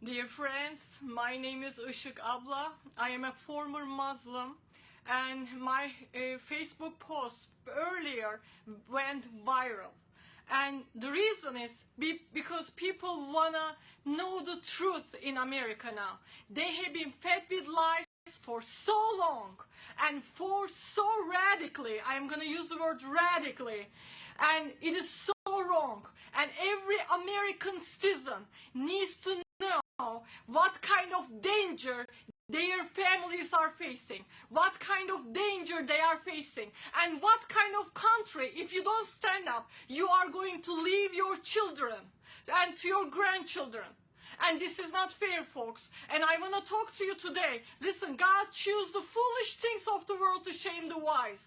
Dear friends, my name is Isik Abla. I am a former Muslim, and my Facebook post earlier went viral. And the reason is because people wanna know the truth in America now. They have been fed with lies for so long and for so radically. I'm gonna use the word radically, and it is so wrong. And every American citizen needs to know what kind of danger their families are facing, what kind of danger they are facing, and what kind of country, if you don't stand up, you are going to leave your children and to your grandchildren. And this is not fair, folks. And I want to talk to you today. Listen, God chose the foolish things of the world to shame the wise.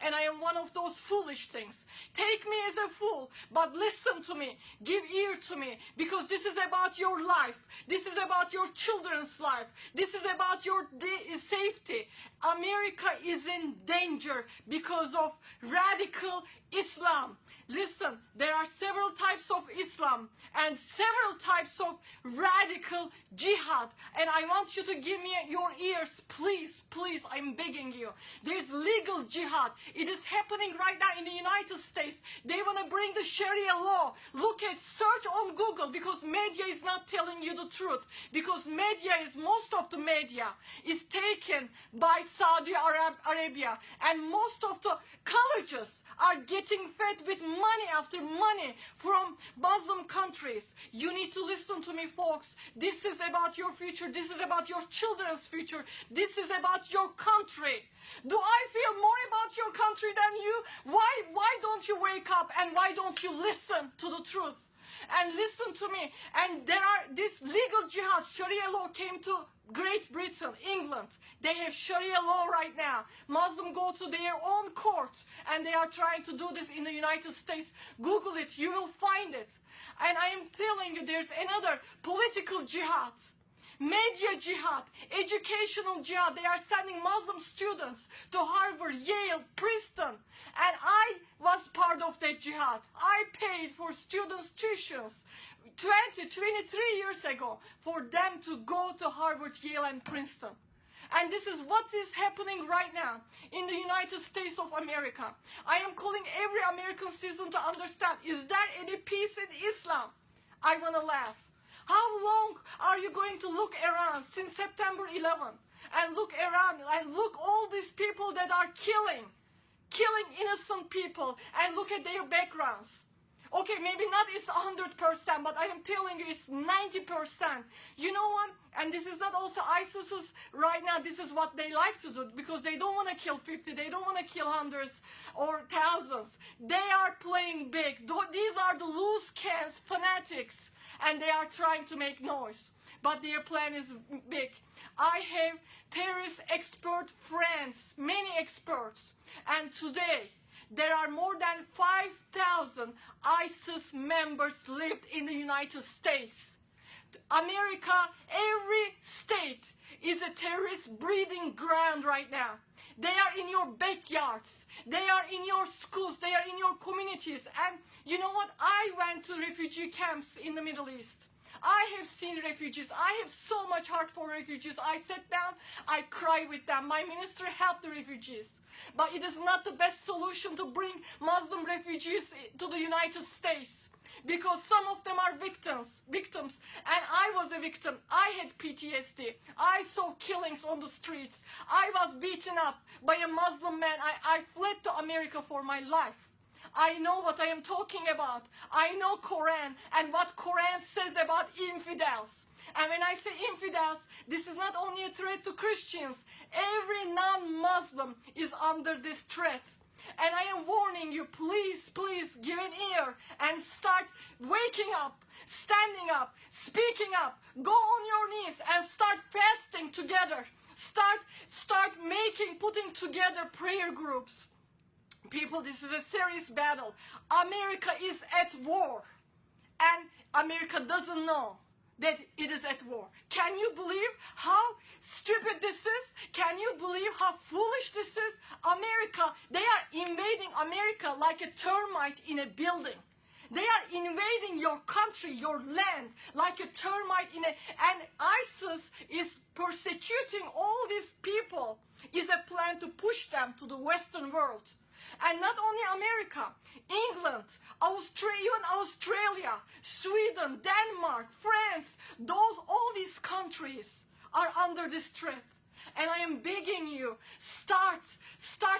And I am one of those foolish things. Take me as a fool, but listen to me. Give ear to me, because this is about your life. This is about your children's life. This is about your safety. America is in danger because of radical Islam. Listen, there are several types of Islam and several types of radical jihad. And I want you to give me your ears, please, please, I'm begging you. There's legal jihad. It is happening right now in the United States. They want to bring the Sharia law. Look at, search on Google, because media is not telling you the truth. Because most of the media is taken by Saudi Arabia. And most of the colleges are getting fed with money after money from Muslim countries. You need to listen to me, folks. This is about your future. This is about your children's future. This is about your country. Do I feel more about your country than you? Why don't you wake up, and why don't you listen to the truth? And listen to me. And there are this legal jihad, Sharia law came to Great Britain, England. They have Sharia law right now. Muslims go to their own court, and they are trying to do this in the United States. Google it, you will find it. And I am telling you, there's another political jihad, media jihad, educational jihad. They are sending Muslim students to Harvard, Yale, Princeton. And I was part of that jihad. I paid for students' tuitions 23 years ago for them to go to Harvard, Yale, and Princeton. And this is what is happening right now in the United States of America. I am calling every American citizen to understand, is there any peace in Islam? I want to laugh. How long are you going to look around since September 11th and look around and look all these people that are killing innocent people, and look at their backgrounds? Okay, maybe not it's 100%, but I am telling you it's 90%. You know what? And this is not also ISIS's right now. This is what they like to do, because they don't want to kill 50. They don't want to kill hundreds or thousands. They are playing big. These are the loose cans fanatics, and they are trying to make noise. But their plan is big. I have terrorist expert friends, many experts, and today there are more than 5,000 ISIS members lived in the United States. America, every state is a terrorist breeding ground right now. They are in your backyards. They are in your schools. They are in your communities. And you know what? I went to refugee camps in the Middle East. I have seen refugees. I have so much heart for refugees. I sat down, I cry with them. My ministry helped the refugees. But it is not the best solution to bring Muslim refugees to the United States, because some of them are victims, and I was a victim. I had PTSD. I saw killings on the streets. I was beaten up by a Muslim man. I fled to America for my life. I know what I am talking about. I know Quran and what Quran says about infidels. And when I say infidels, this is not only a threat to Christians. Every non-Muslim is under this threat. And I am warning you, please, please give an ear and start waking up, standing up, speaking up. Go on your knees and start fasting together. Start putting together prayer groups. People, this is a serious battle. America is at war, and America doesn't know that it is at war. Can you believe how stupid this is? Can you believe how foolish this is? America, they are invading America like a termite in a building. They are invading your country, your land, like a termite and ISIS is persecuting all these people. Is a plan to push them to the Western world. And not only America, England, even Australia, Sweden, Denmark, France, all these countries are under this threat. And I am begging you, start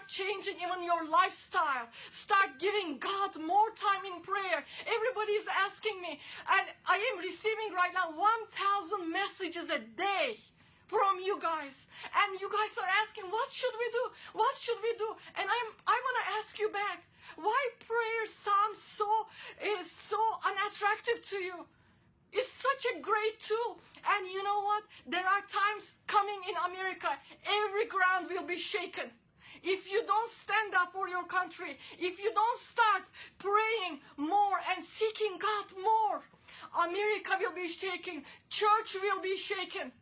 changing even your lifestyle. Start giving God more time in prayer. Everybody is asking me, and I am receiving right now 1,000 messages a day from you guys. And you guys are asking, what should we do? What should we do? And I want to ask you back, why prayer sounds so unattractive to you? It's such a great tool. And you know what? There are times coming in America, every ground will be shaken. If you don't stand up for your country, if you don't start praying more and seeking God more, America will be shaken, church will be shaken.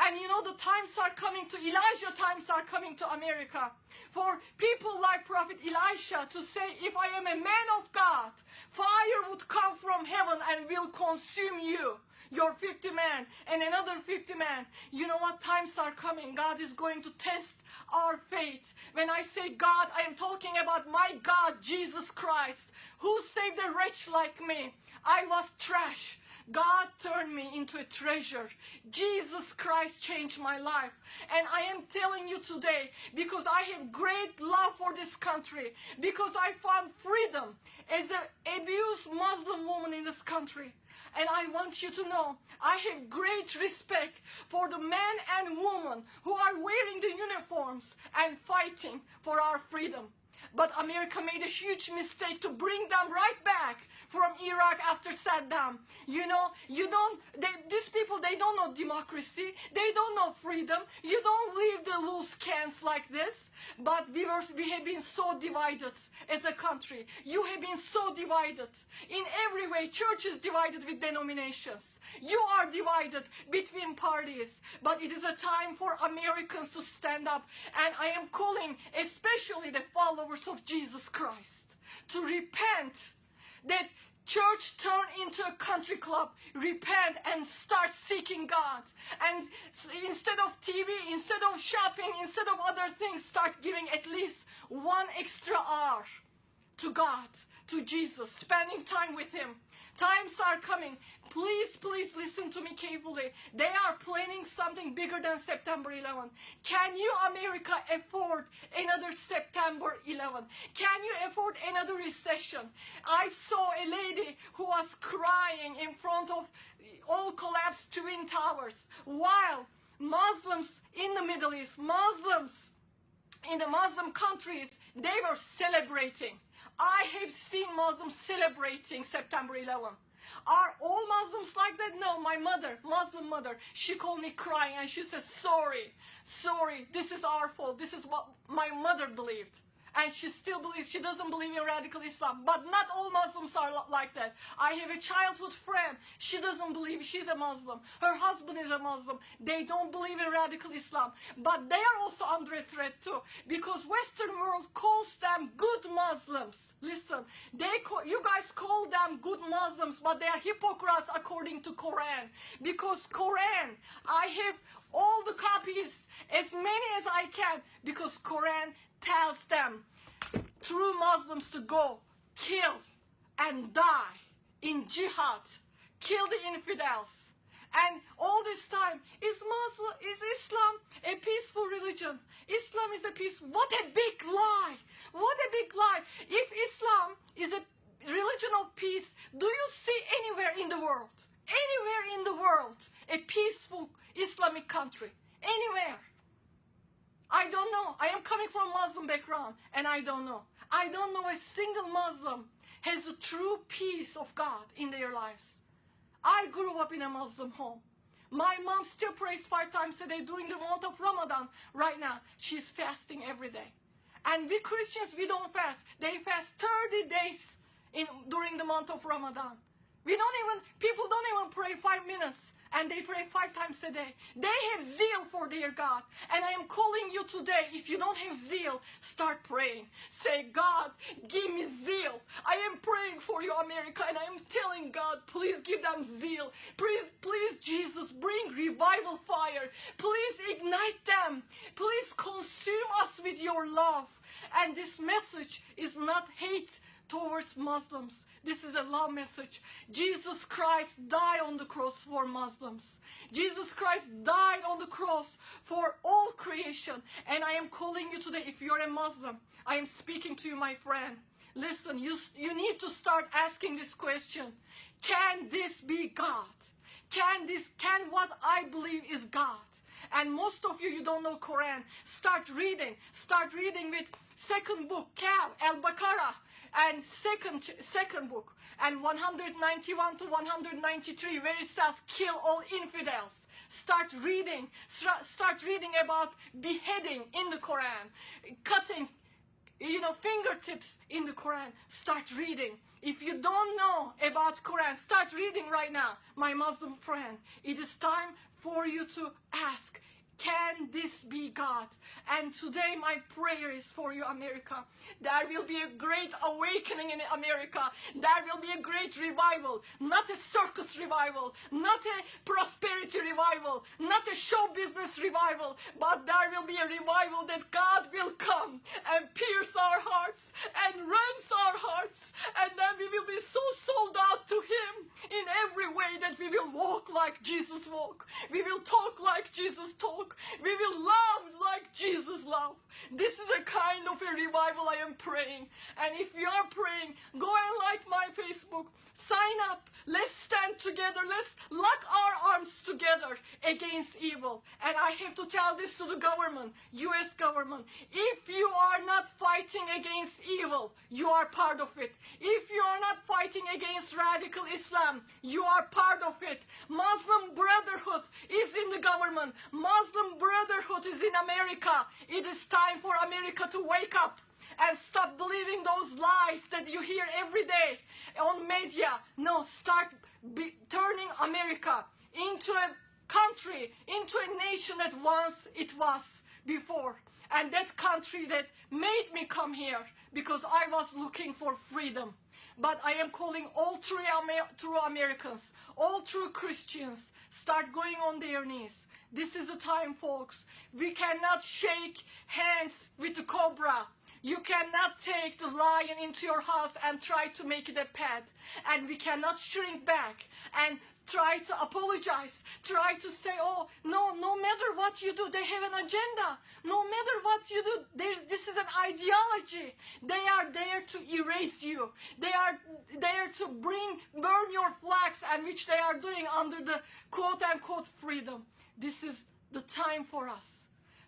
And you know, the times are coming to Elijah, times are coming to America. For people like Prophet Elisha to say, if I am a man of God, fire would come from heaven and will consume you, your 50 men, and another 50 men. You know what? Times are coming. God is going to test our faith. When I say God, I am talking about my God, Jesus Christ, who saved a wretch like me. I was trash. God turned me into a treasure. Jesus Christ changed my life. And I am telling you today, because I have great love for this country, because I found freedom as an abused Muslim woman in this country. And I want you to know, I have great respect for the men and women who are wearing the uniforms and fighting for our freedom. But America made a huge mistake to bring them right back from Iraq after Saddam. You know, these people, they don't know democracy. They don't know freedom. You don't leave the loose cans like this. But we have been so divided as a country. You have been so divided. In every way, church is divided with denominations. You are divided between parties. But it is a time for Americans to stand up. And I am calling especially the followers of Jesus Christ to repent, that church turn into a country club. Repent and start seeking God. And instead of TV, instead of shopping, instead of other things, start giving at least 1 extra hour to God, to Jesus, spending time with Him. Times are coming. Please, please listen to me carefully. They are planning something bigger than September 11. Can you, America, afford another September 11? Can you afford another recession? I saw a lady who was crying in front of all collapsed Twin Towers, while Muslims in the Middle East, Muslims in the Muslim countries, they were celebrating. I have seen Muslims celebrating September 11. Are all Muslims like that? No, my mother, Muslim mother, she called me crying and she said, sorry, this is our fault. This is what my mother believed. And she still believes, she doesn't believe in radical Islam. But not all Muslims are like that. I have a childhood friend. She doesn't believe, she's a Muslim. Her husband is a Muslim. They don't believe in radical Islam. But they are also under a threat too. Because Western world calls them good Muslims. Listen, you guys call them good Muslims, but they are hypocrites according to Quran. Because Quran, I have all the copies, as many as I can, because Quran tells them, true Muslims, to go, kill, and die in jihad, kill the infidels. And all this time, is Islam a peaceful religion? Islam is a peace. What a big lie! What a big lie! If Islam is a religion of peace, do you see anywhere in the world, a peaceful Islamic country? Anywhere? I don't know. I am coming from a Muslim background, and I don't know. I don't know a single Muslim has the true peace of God in their lives. I grew up in a Muslim home. My mom still prays 5 times a day during the month of Ramadan. Right now, she's fasting every day. And we Christians, we don't fast. They fast 30 days during the month of Ramadan. People don't even pray 5 minutes. and they pray 5 times a day. They have zeal for their God. And I am calling you today, if you don't have zeal, start praying. Say, God, give me zeal. I am praying for you, America, and I am telling God, please give them zeal. Please, Jesus, bring revival fire. Please ignite them. Please consume us with your love. And this message is not hate towards Muslims. This is a love message. Jesus Christ died on the cross for Muslims. Jesus Christ died on the cross for all creation. And I am calling you today, if you're a Muslim, I am speaking to you, my friend. Listen, you need to start asking this question. Can this be God? Can what I believe is God? And most of you don't know Quran. Start reading. Start reading with second book, Al-Baqarah, and second book, and 191 to 193, where it says kill all infidels. Start reading. Start reading about beheading in the Quran, cutting fingertips in the Quran. Start reading. If you don't know about Quran, start reading right now, my Muslim friend. It is time for you to ask, can this be God? And today my prayer is for you, America. There will be a great awakening in America. There will be a great revival. Not a circus revival, not a prosperity revival, not a show business revival, but there will be a revival that God will come and pierce our hearts and rends our hearts, and then we will be so sold out to Him in every way that we will walk like Jesus walked. We will talk like Jesus talked. We will love like Jesus loved. This is a kind of a revival I am praying. And if you are praying, go and like my Facebook. Sign up. Let's stand together. Let's lock our arms together against evil. And I have to tell this to the government, US government. If you are not fighting against evil, you are part of it. If you are not fighting against radical Islam, you are part of it. Muslim Brotherhood is in the government. Muslim Brotherhood is in America. It is time for America to wake up and stop believing those lies that you hear every day on media. No, start turning America into a country, into a nation that once it was before. And that country that made me come here because I was looking for freedom. But I am calling all true Americans, all true Christians, start going on their knees. This is the time, folks. We cannot shake hands with the cobra. You cannot take the lion into your house and try to make it a pet. And we cannot shrink back and try to apologize, try to say, oh, no matter what you do, they have an agenda. No matter what you do, this is an ideology. They are there to erase you. They are there to burn your flags, and which they are doing under the quote-unquote freedom. This is the time for us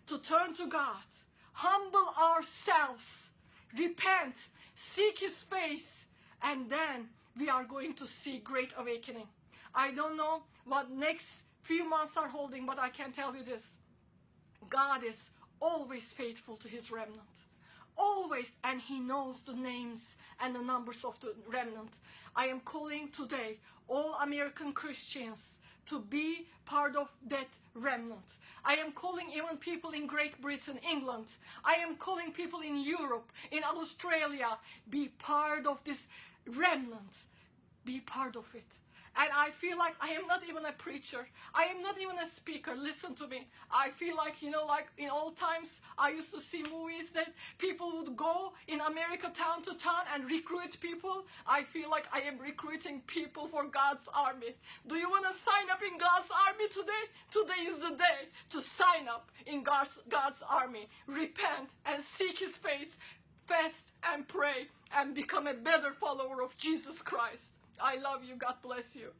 to turn to God, humble ourselves, repent, seek His face, and then we are going to see great awakening. I don't know what next few months are holding, but I can tell you this. God is always faithful to His remnant. Always, and He knows the names and the numbers of the remnant. I am calling today all American Christians to be part of that remnant. I am calling even people in Great Britain, England. I am calling people in Europe, in Australia, be part of this remnant. Be part of it. And I feel like I am not even a preacher. I am not even a speaker. Listen to me. I feel like, like in old times, I used to see movies that people would go in America town to town and recruit people. I feel like I am recruiting people for God's army. Do you want to sign up in God's army today? Today is the day to sign up in God's army. Repent and seek His face. Fast and pray and become a better follower of Jesus Christ. I love you. God bless you.